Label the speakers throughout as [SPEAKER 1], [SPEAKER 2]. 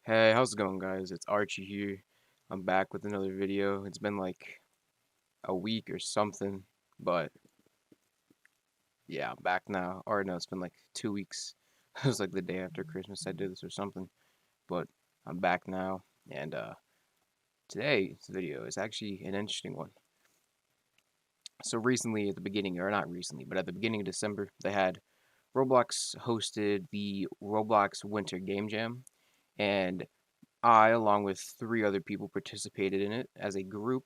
[SPEAKER 1] Hey, how's it going, guys? It's Archie here. I'm back with another video. It's been like a week or something, but yeah, I'm back now. Or no, it's been like 2 weeks. It was like the day after Christmas I did this or something, but I'm back now, and today's video is actually an interesting one. So recently, at the beginning, or not recently, but at the beginning of December, they had Roblox hosted the Roblox Winter Game Jam, and I, along with three other people, participated in it as a group,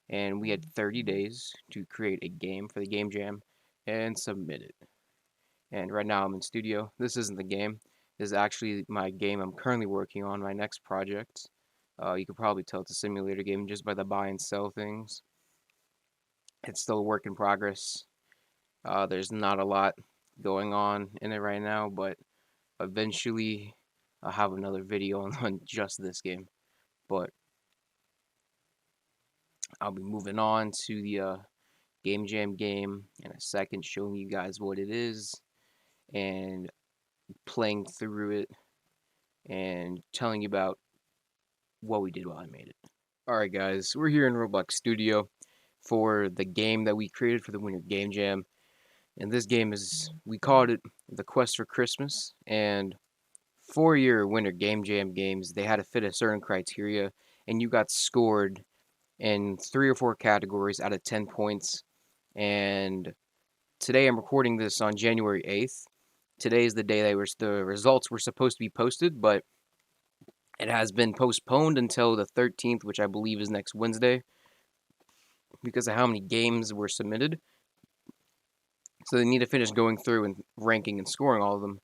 [SPEAKER 1] and we had 30 days to create a game for the game jam and submit it. And right now I'm in studio. This isn't the game. This is actually my game I'm currently working on, my next project. You could probably tell it's a simulator game just by the buy and sell things. It's still a work in progress. There's not a lot going on in it right now, but eventually I'll have another video on just this game. But I'll be moving on to the Game Jam game in a second, showing you guys what it is and playing through it and telling you about what we did while I made it. Alright, guys, we're here in Roblox Studio for the game that we created for the Winter Game Jam. And this game is, we called it The Quest for Christmas. And for your Winter Game Jam games, they had to fit a certain criteria, and you got scored in 3 or 4 categories out of 10 points. And today I'm recording this on January 8th. Today is the day the results were supposed to be posted, but it has been postponed until the 13th, which I believe is next Wednesday, because of how many games were submitted. So they need to finish going through and ranking and scoring all of them.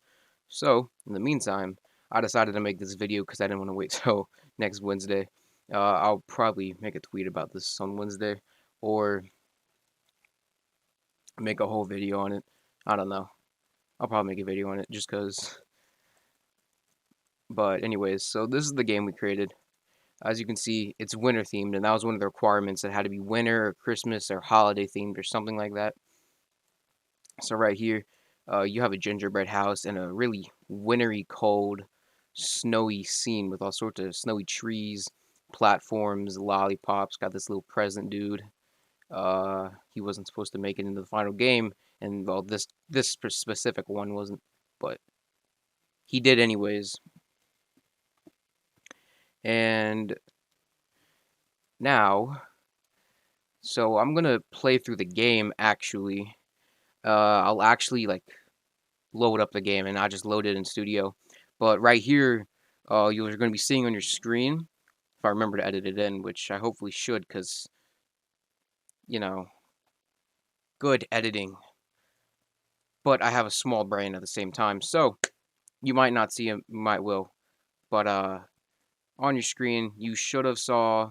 [SPEAKER 1] So, in the meantime, I decided to make this video because I didn't want to wait till next Wednesday. I'll probably make a tweet about this on Wednesday, or make a whole video on it. I don't know. I'll probably make a video on it just because. But anyways, so this is the game we created. As you can see, it's winter themed, and that was one of the requirements. It had to be winter or Christmas or holiday themed or something like that. So right here, you have a gingerbread house and a really wintry, cold, snowy scene with all sorts of snowy trees, platforms, lollipops. Got this little present dude. He wasn't supposed to make it into the final game, and well, this specific one wasn't, but he did anyways. And now, so I'm gonna play through the game actually. I'll actually like load up the game and not just load it in studio. But right here, you're gonna be seeing on your screen, if I remember to edit it in, which I hopefully should, because you know, good editing. But I have a small brain at the same time, so you might not see it, you might will. But on your screen, you should have saw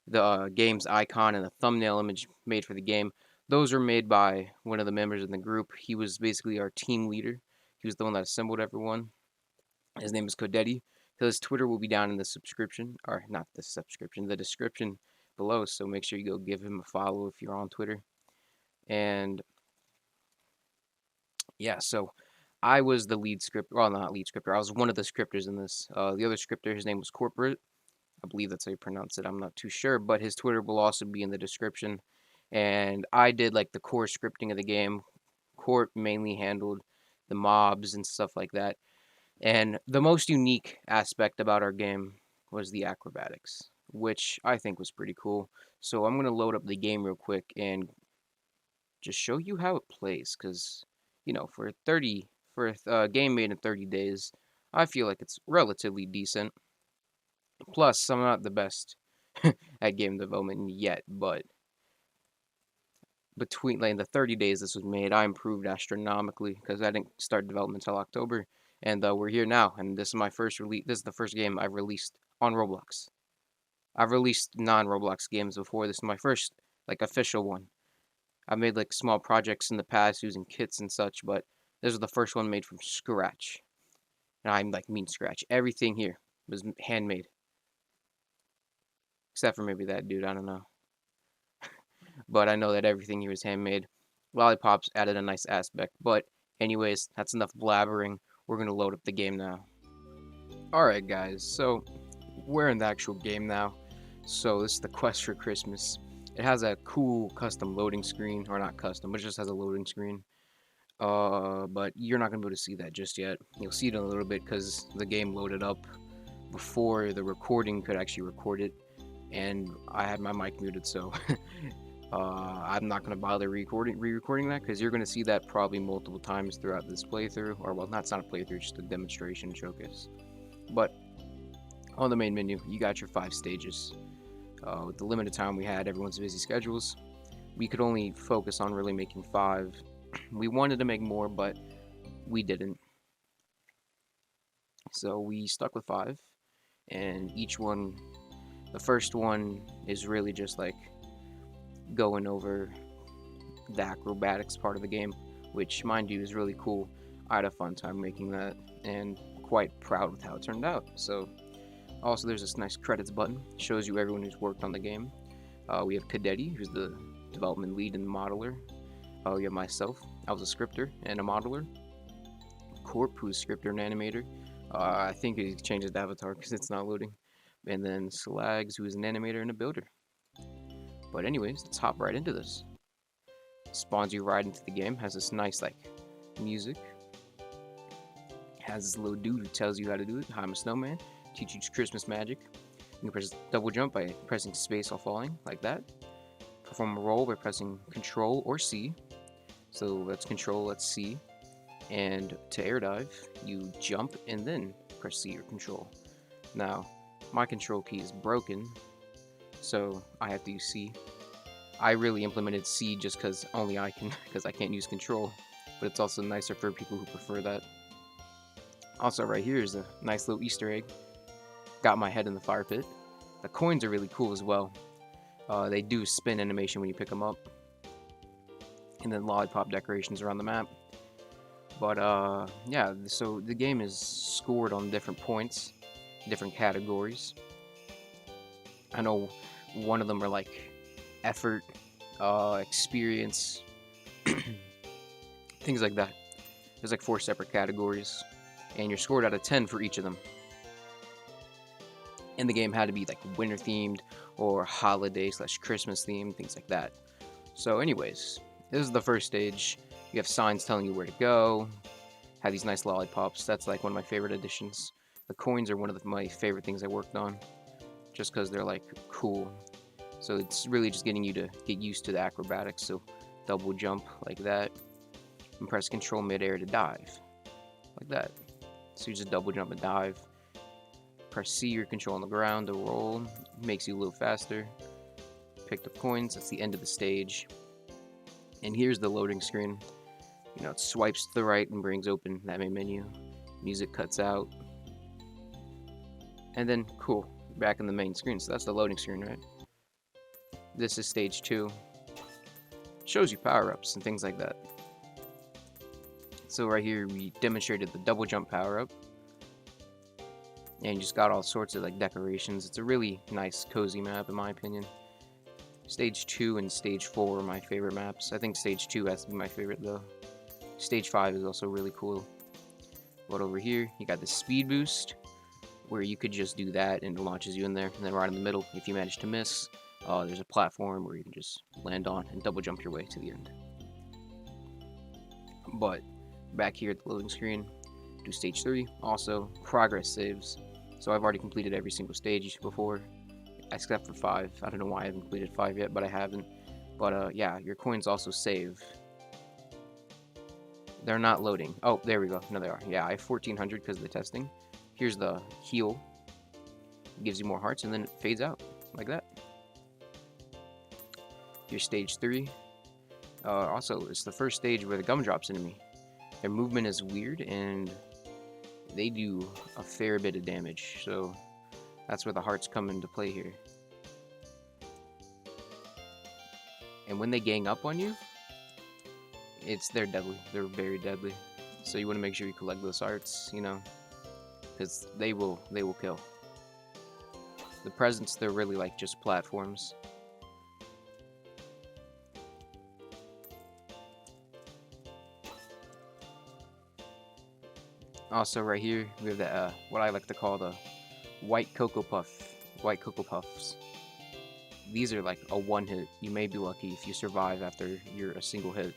[SPEAKER 1] the game's icon and the thumbnail image made for the game. Those were made by one of the members in the group. He was basically our team leader. He was the one that assembled everyone. His name is Codetti. His Twitter will be down in the subscription, or not the subscription, the description below. So make sure you go give him a follow if you're on Twitter. And yeah, so I was the lead scripter. Well, not lead scripter. I was one of the scripters in this. The other scripter, his name was Corporate. I believe that's how you pronounce it. I'm not too sure, but his Twitter will also be in the description. And I did like the core scripting of the game. Court mainly handled the mobs and stuff like that. And the most unique aspect about our game was the acrobatics, which I think was pretty cool. So I'm going to load up the game real quick and just show you how it plays, because, you know, for a game made in 30 days, I feel like it's relatively decent. Plus, I'm not the best at game development yet, but between like the 30 days this was made, I improved astronomically because I didn't start development until October, and we're here now. And this is my first release. This is the first game I've released on Roblox. I've released non-Roblox games before. This is my first like official one. I've made like small projects in the past using kits and such, but this is the first one made from scratch. And I'm like mean scratch. Everything here was handmade, except for maybe that dude. I don't know. But I know that everything here is handmade. Lollipops added a nice aspect. But anyways, that's enough blabbering. We're going to load up the game now. Alright guys, so we're in the actual game now. So this is the quest for Christmas. It has a cool custom loading screen, or not custom, but it just has a loading screen. But you're not gonna be able to see that just yet. You'll see it in a little bit because the game loaded up before the recording could actually record it, and I had my mic muted, so I'm not gonna bother re-recording that because you're gonna see that probably multiple times throughout this playthrough, or well, not a playthrough, just a demonstration showcase. But on the main menu, you got your 5 stages. With the limited time we had, everyone's busy schedules, we could only focus on really making 5. We wanted to make more, but we didn't. So we stuck with 5, and each one, the first one is really just like going over the acrobatics part of the game, which, mind you, is really cool. I had a fun time making that, and quite proud with how it turned out. So also, there's this nice credits button. Shows you everyone who's worked on the game. We have Cadetti, who's the development lead and modeler. We have myself. I was a scripter and a modeler. Corp, who's a scripter and animator. I think he changed his avatar because it's not loading. And then Slags, who is an animator and a builder. But anyways, let's hop right into this. Spawns you right into the game. Has this nice like music. Has this little dude who tells you how to do it. I'm a snowman. Teach you Christmas magic. You can press double jump by pressing space while falling, like that. Perform a roll by pressing Control or C. So let's Control, let's C. And to air dive, you jump and then press C or Control. Now, my control key is broken, so I have to use C. I really implemented C just because only I can, because I can't use Control. But it's also nicer for people who prefer that. Also, right here is a nice little Easter egg. Got my head in the fire pit. The coins are really cool as well. They do spin animation when you pick them up. And then lollipop decorations around the map. But yeah, so the game is scored on different points, different categories. I know one of them are like effort, experience, things like that. There's like 4 separate categories, and you're scored out of 10 for each of them. And the game had to be like winter themed or holiday / Christmas themed, things like that. So anyways, this is the first stage. You have signs telling you where to go. Have these nice lollipops. That's like one of my favorite additions. The coins are one of my favorite things I worked on, just because they're like cool. So it's really just getting you to get used to the acrobatics. So double jump like that, and press Control midair to dive, like that. So you just double jump and dive. Press C or Control on the ground to roll. Makes you a little faster. Picked up coins. That's the end of the stage. And here's the loading screen. You know, it swipes to the right and brings open that main menu. Music cuts out. And then, cool, back in the main screen. So that's the loading screen, right? This is stage 2. Shows you power-ups and things like that. So right here, we demonstrated the double jump power-up. And you just got all sorts of like decorations. It's a really nice, cozy map in my opinion. Stage 2 and Stage 4 are my favorite maps. I think Stage 2 has to be my favorite though. Stage 5 is also really cool. But over here, you got the speed boost, where you could just do that and it launches you in there. And then right in the middle, if you manage to miss, there's a platform where you can just land on and double jump your way to the end. But back here at the loading screen, do Stage 3. Also, progress saves. So I've already completed every single stage before, except for 5. I don't know why I haven't completed 5 yet, but I haven't. But yeah, your coins also save. They're not loading. Oh, there we go. No, they are. Yeah, I have 1400 because of the testing. Here's the heal. It gives you more hearts, and then it fades out like that. Here's Stage 3. Also, it's the first stage where the gumdrops enemy. Their movement is weird, and they do a fair bit of damage, so that's where the hearts come into play here. And when they gang up on you, they're deadly. They're very deadly. So you want to make sure you collect those hearts, you know, because they will kill. The presents, they're really like just platforms. Also, right here we have the what I like to call the white cocoa puffs. These are like a one hit. You may be lucky if you survive after you're a single hit.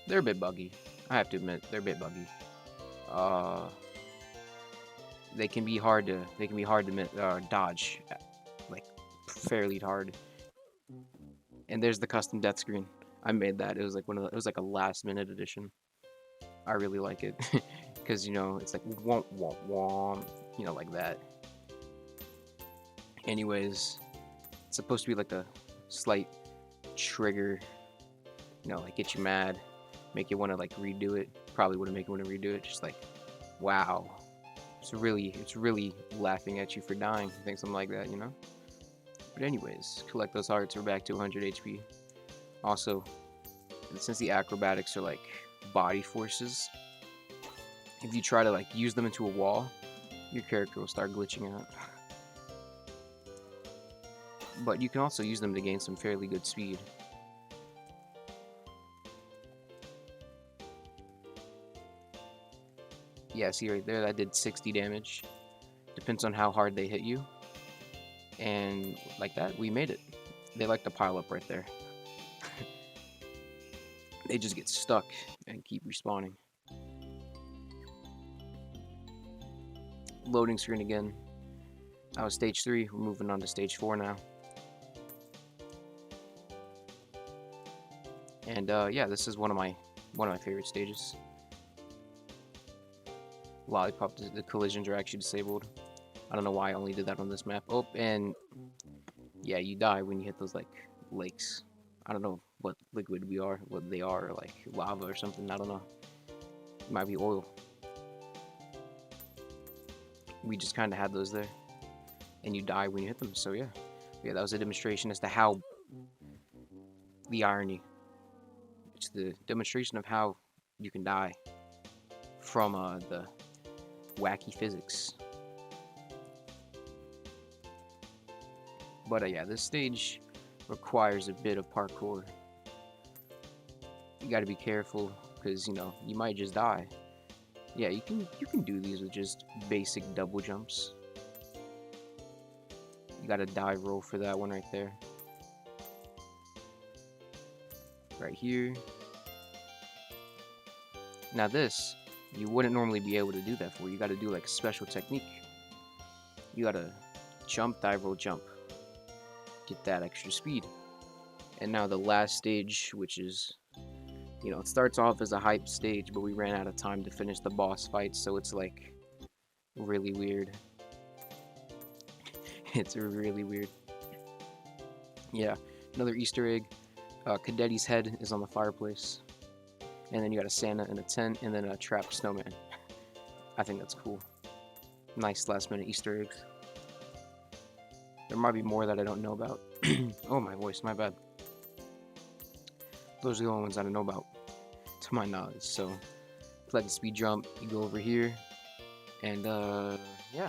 [SPEAKER 1] They're a bit buggy. I have to admit, they're a bit buggy. Uh, they can be hard to dodge, like fairly hard. And there's the custom death screen. I made that. It was like it was like a last minute edition. I really like it because you know it's like womp womp womp, you know, like that. Anyways, it's supposed to be like a slight trigger, you know, like get you mad, make you want to like redo it. Probably wouldn't make you want to redo it. Just like, wow, it's really laughing at you for dying. I think something like that, you know. But anyways, collect those hearts. We're back to 100 HP. Also, since the acrobatics are like body forces, if you try to like use them into a wall, your character will start glitching out. But you can also use them to gain some fairly good speed. Yeah, see right there, that did 60 damage. Depends on how hard they hit you. And like that, we made it. They like to pile up right there. They just get stuck and keep respawning. Loading screen again. That was stage 3. We're moving on to stage 4 now. And yeah, this is one of my favorite stages. Lollipop, the collisions are actually disabled. I don't know why I only did that on this map. Oh, and yeah, you die when you hit those like lakes. I don't know what liquid what they are, like lava or something. I don't know. It might be oil. We just kind of had those there, and you die when you hit them. So yeah, that was a demonstration as to how the irony. It's the demonstration of how you can die from the wacky physics. But yeah, this stage requires a bit of parkour. You got to be careful because you know you might just die. Yeah, you can do these with just basic double jumps. You got to dive roll for that one right there. Right here. Now this, you wouldn't normally be able to do that for. You got to do like a special technique. You got to jump, dive, roll, jump. Get that extra speed. And now the last stage, which is, you know, it starts off as a hype stage, but we ran out of time to finish the boss fight, so it's like really weird. It's really weird. Yeah, another Easter egg. Cadetti's head is on the fireplace. And then you got a Santa in a tent, and then a trapped snowman. I think that's cool. Nice last minute Easter eggs. There might be more that I don't know about. Oh, my voice, my bad. Those are the only ones I don't know about, to my knowledge. So, like a speed jump, you go over here, and yeah,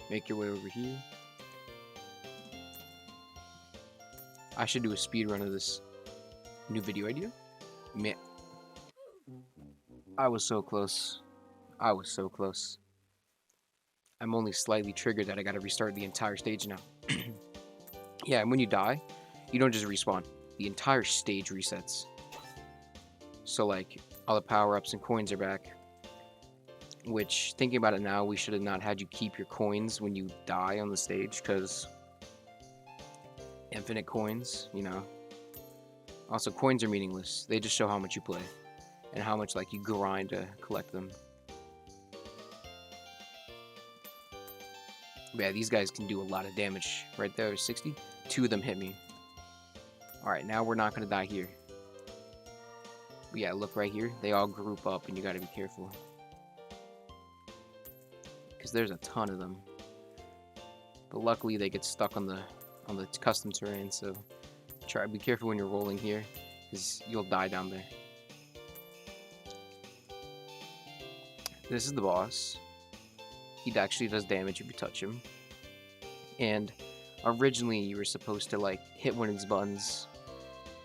[SPEAKER 1] make your way over here. I should do a speed run of this new video idea. Man, I was so close. I was so close. I'm only slightly triggered that I gotta restart the entire stage now. Yeah, and when you die, you don't just respawn. The entire stage resets. So like, all the power-ups and coins are back. Which, thinking about it now, we should have not had you keep your coins when you die on the stage, because infinite coins, you know. Also, coins are meaningless. They just show how much you play. And how much like you grind to collect them. Yeah, these guys can do a lot of damage. Right there, 60. 2 of them hit me. Alright, now we're not going to die here. But yeah, look right here. They all group up and you got to be careful. Because there's a ton of them. But luckily they get stuck on the custom terrain, so try be careful when you're rolling here, because you'll die down there. This is the boss. He actually does damage if you touch him. And originally you were supposed to like hit one of these buttons,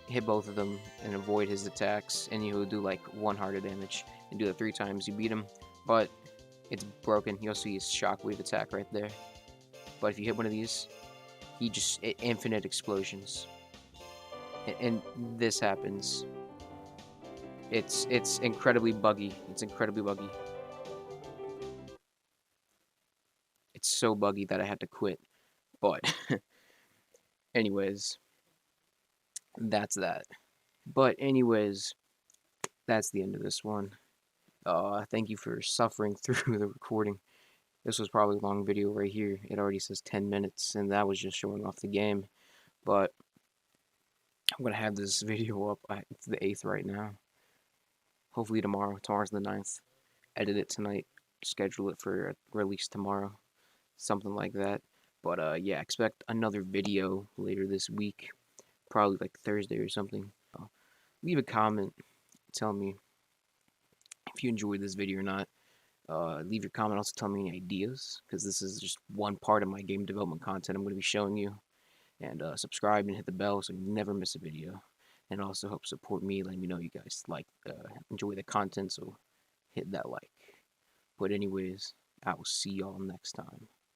[SPEAKER 1] hit both of them, and avoid his attacks, and he will do like 1 heart of damage. and do that 3 times, you beat him. But it's broken. You'll see his shockwave attack right there. But if you hit one of these, he just infinite explosions, and this happens. It's incredibly buggy. It's incredibly buggy. It's so buggy that I had to quit. But anyways, that's that. But anyways, that's the end of this one. Thank you for suffering through the recording. This was probably a long video right here. It already says 10 minutes, and that was just showing off the game. But I'm gonna have this video up. It's the 8th right now. Hopefully tomorrow. Tomorrow's the 9th. Edit it tonight. Schedule it for a release tomorrow. Something like that. But yeah, expect another video later this week. Probably like Thursday or something. Leave a comment. Tell me if you enjoyed this video or not. Leave your comment. Also tell me any ideas, because this is just one part of my game development content I'm going to be showing you. And subscribe and hit the bell so you never miss a video. And also help support me, letting me know you guys enjoy the content, so hit that like. But anyways, I will see y'all next time.